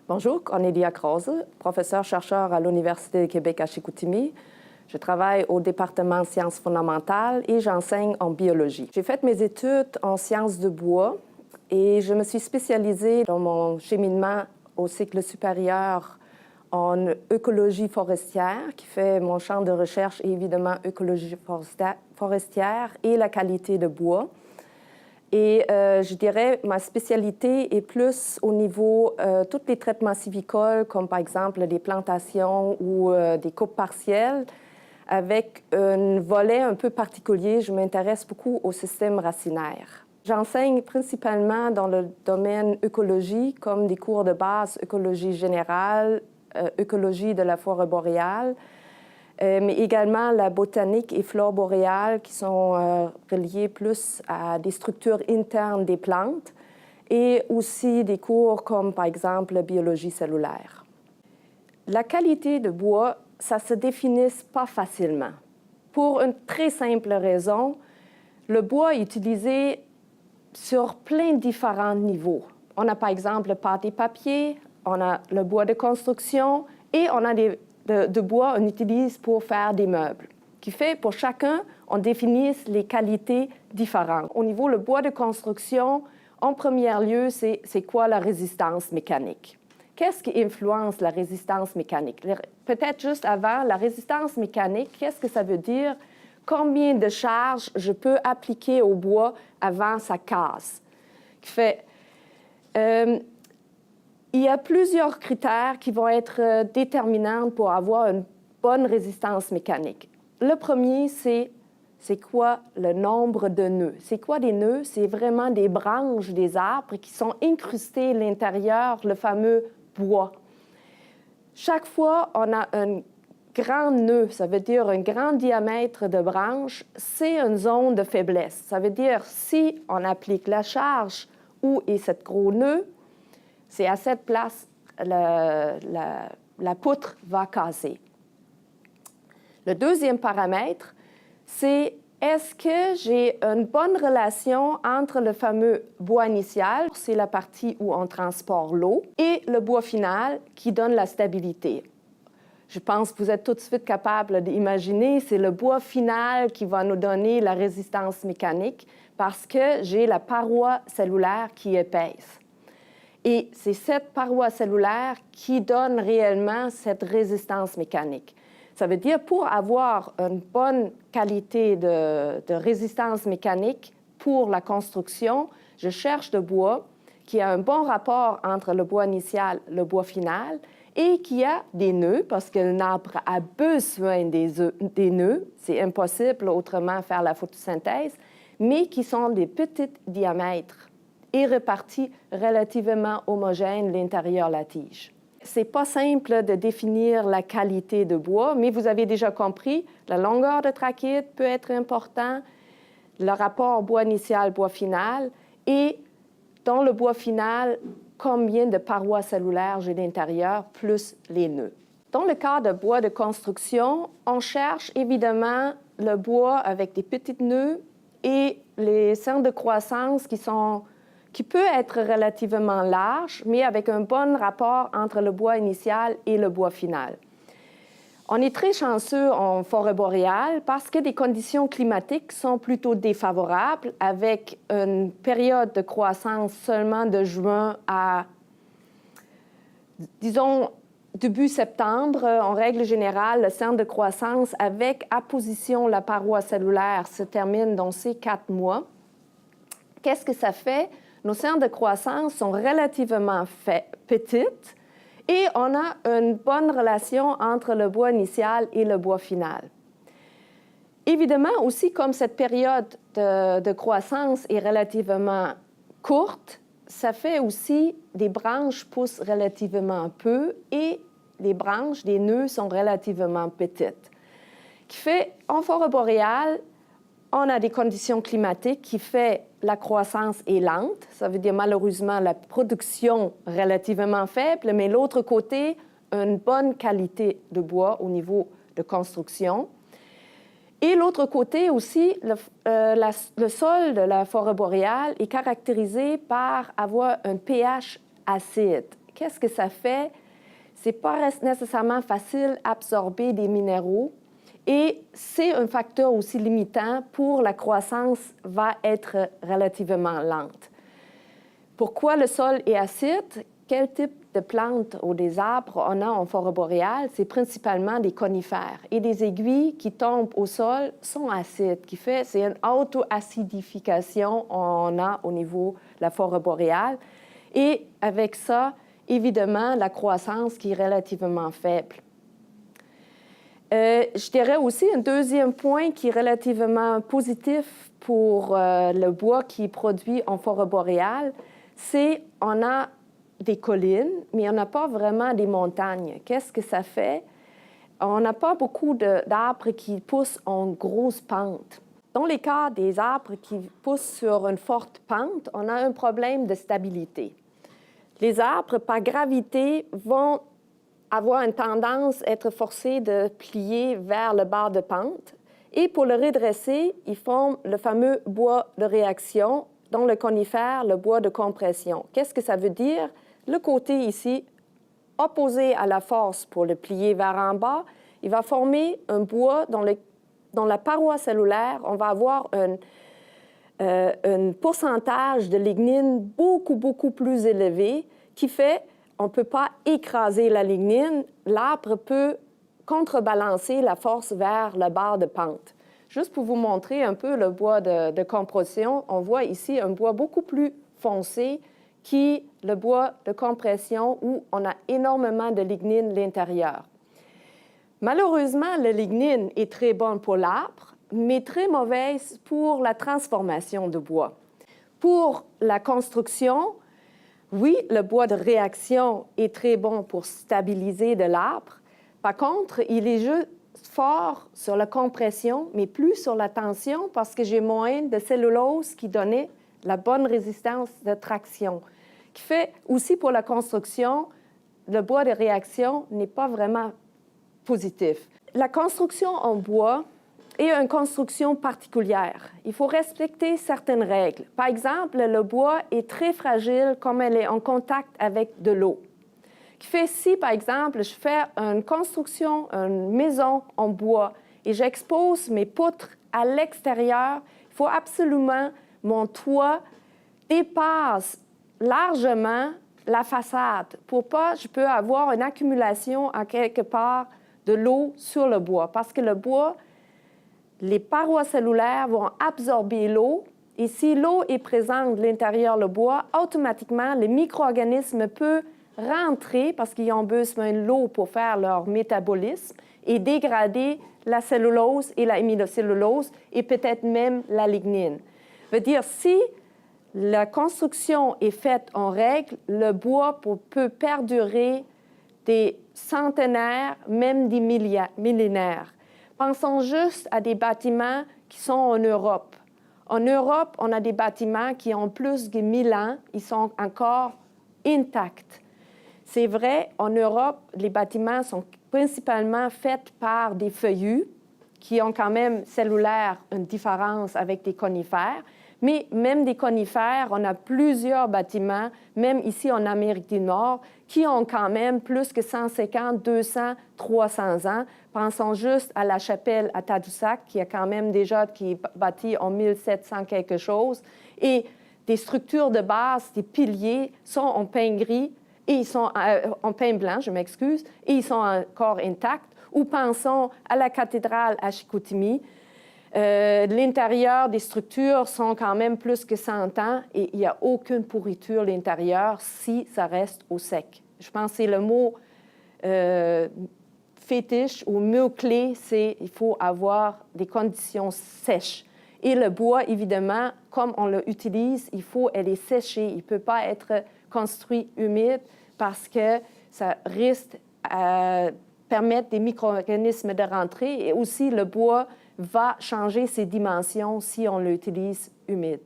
Bonjour, Cornelia Krause, professeure-chercheur à l'Université du Québec à Chicoutimi. Je travaille au département sciences fondamentales et j'enseigne en biologie. J'ai fait mes études en sciences de bois et je me suis spécialisée dans mon cheminement au cycle supérieur en écologie forestière, qui fait mon champ de recherche et évidemment écologie forestière et la qualité de bois. Et je dirais ma spécialité est plus au niveau tous les traitements sylvicoles, comme par exemple des plantations ou des coupes partielles, avec un volet un peu particulier. Je m'intéresse beaucoup au système racinaire. J'enseigne principalement dans le domaine écologie, comme des cours de base écologie générale, écologie de la forêt boréale, mais également la botanique et flore boréale qui sont reliées plus à des structures internes des plantes et aussi des cours comme par exemple la biologie cellulaire. La qualité de bois, ça se définit pas facilement. Pour une très simple raison, le bois est utilisé sur plein de différents niveaux. On a par exemple le pâte et papier, on a le bois de construction et on a de bois qu'on utilise pour faire des meubles, qui fait pour chacun, on définit les qualités différentes. Au niveau du bois de construction, en premier lieu, c'est quoi la résistance mécanique? Qu'est-ce qui influence la résistance mécanique? Peut-être juste avant, la résistance mécanique, qu'est-ce que ça veut dire? Combien de charges je peux appliquer au bois avant sa casse? Qui fait, il y a plusieurs critères qui vont être déterminants pour avoir une bonne résistance mécanique. Le premier, c'est quoi le nombre de nœuds? C'est quoi des nœuds? C'est vraiment des branches des arbres qui sont incrustées à l'intérieur, le fameux bois. Chaque fois, on a un grand nœud, ça veut dire un grand diamètre de branche, c'est une zone de faiblesse. Ça veut dire si on applique la charge où est ce gros nœud, c'est à cette place la poutre va casser. Le deuxième paramètre, c'est est-ce que j'ai une bonne relation entre le fameux bois initial, c'est la partie où on transporte l'eau, et le bois final qui donne la stabilité. Je pense que vous êtes tout de suite capable d'imaginer, c'est le bois final qui va nous donner la résistance mécanique parce que j'ai la paroi cellulaire qui est épaisse. Et c'est cette paroi cellulaire qui donne réellement cette résistance mécanique. Ça veut dire pour avoir une bonne qualité de résistance mécanique pour la construction, je cherche du bois qui a un bon rapport entre le bois initial et le bois final et qui a des nœuds, parce qu'un arbre a besoin des nœuds, c'est impossible autrement faire la photosynthèse, mais qui sont des petits diamètres et répartis relativement homogènes à l'intérieur de la tige. Ce n'est pas simple de définir la qualité de bois, mais vous avez déjà compris, la longueur de trachyte peut être important, le rapport bois initial, bois final, et dans le bois final, combien de parois cellulaires j'ai à l'intérieur, plus les nœuds. Dans le cas de bois de construction, on cherche évidemment le bois avec des petits nœuds et les centres de croissance qui peut être relativement large, mais avec un bon rapport entre le bois initial et le bois final. On est très chanceux en forêt boréale parce que les conditions climatiques sont plutôt défavorables avec une période de croissance seulement de juin à, disons, début septembre. En règle générale, le centre de croissance avec apposition la paroi cellulaire se termine dans ces 4 mois. Qu'est-ce que ça fait? Nos centres de croissance sont relativement petites et on a une bonne relation entre le bois initial et le bois final. Évidemment, aussi, comme cette période de croissance est relativement courte, ça fait aussi des branches poussent relativement peu et les branches des nœuds sont relativement petites. Qui fait, en forêt boréale, on a des conditions climatiques qui fait la croissance est lente. Ça veut dire malheureusement la production relativement faible, mais l'autre côté, une bonne qualité de bois au niveau de construction. Et l'autre côté aussi, le sol de la forêt boréale est caractérisé par avoir un pH acide, Qu'est-ce que ça fait? C'est pas nécessairement facile d'absorber des minéraux et c'est un facteur aussi limitant pour la croissance va être relativement lente. Pourquoi le sol est acide? Quel type de plantes ou des arbres on a en forêt boréale? C'est principalement des conifères. Et des aiguilles qui tombent au sol sont acides, c'est une auto-acidification on a au niveau de la forêt boréale. Et avec ça, évidemment, la croissance qui est relativement faible. Je dirais aussi un deuxième point qui est relativement positif pour le bois qui est produit en forêt boréale, c'est qu'on a des collines, mais on n'a pas vraiment des montagnes. Qu'est-ce que ça fait? On n'a pas beaucoup d'arbres qui poussent en grosse pente. Dans les cas des arbres qui poussent sur une forte pente, on a un problème de stabilité. Les arbres, par gravité, vont avoir une tendance à être forcés de plier vers le bas de pente. Et pour le redresser, ils forment le fameux bois de réaction, dans le conifère, le bois de compression. Qu'est-ce que ça veut dire? Le côté ici, opposé à la force pour le plier vers en bas, il va former un bois dans la paroi cellulaire. On va avoir un pourcentage de lignine beaucoup plus élevé qui fait qu'on ne peut pas écraser la lignine. L'arbre peut contrebalancer la force vers le bas de pente. Juste pour vous montrer un peu le bois de compression, on voit ici un bois beaucoup plus foncé qui le bois de compression où on a énormément de lignine à l'intérieur. Malheureusement, la lignine est très bonne pour l'arbre, mais très mauvaise pour la transformation de bois. Pour la construction, oui, le bois de réaction est très bon pour stabiliser de l'arbre. Par contre, il est juste fort sur la compression, mais plus sur la tension parce que j'ai moins de cellulose qui donnait la bonne résistance de traction. Qui fait aussi pour la construction, le bois de réaction n'est pas vraiment positif. La construction en bois est une construction particulière. Il faut respecter certaines règles. Par exemple, le bois est très fragile comme elle est en contact avec de l'eau. Qui fait si, par exemple, je fais une construction, une maison en bois et j'expose mes poutres à l'extérieur, il faut absolument mon toit dépasse largement la façade pour pas je peux avoir une accumulation à quelque part de l'eau sur le bois parce que le bois, les parois cellulaires vont absorber l'eau et si l'eau est présente à l'intérieur du bois, automatiquement, les micro-organismes peuvent rentrer parce qu'ils ont besoin de l'eau pour faire leur métabolisme et dégrader la cellulose et la amylocellulose et peut-être même la lignine. Ça veut dire si la construction est faite en règle, le bois peut perdurer des centenaires, même des millénaires. Pensons juste à des bâtiments qui sont en Europe. En Europe, on a des bâtiments qui ont plus de 1000 ans, ils sont encore intacts. C'est vrai, en Europe, les bâtiments sont principalement faits par des feuillus qui ont quand même cellulaire une différence avec des conifères. Mais même des conifères, on a plusieurs bâtiments, même ici en Amérique du Nord, qui ont quand même plus que 150, 200, 300 ans. Pensons juste à la chapelle à Tadoussac, qui est quand même déjà qui est bâtie en 1700 quelque chose. Et des structures de base, des piliers, sont en pain gris, et ils sont en pain blanc, je m'excuse, et ils sont encore intacts. Ou pensons à la cathédrale à Chicoutimi. L'intérieur des structures sont quand même plus que 100 ans et il n'y a aucune pourriture à l'intérieur si ça reste au sec. Je pense que c'est le mot fétiche ou mot clé, c'est il faut avoir des conditions sèches. Et le bois, évidemment, comme on l'utilise, il faut elle est séchée. Il ne peut pas être construit humide parce que ça risque à permettre des micro-organismes de rentrer et aussi le bois va changer ses dimensions si on l'utilise humide.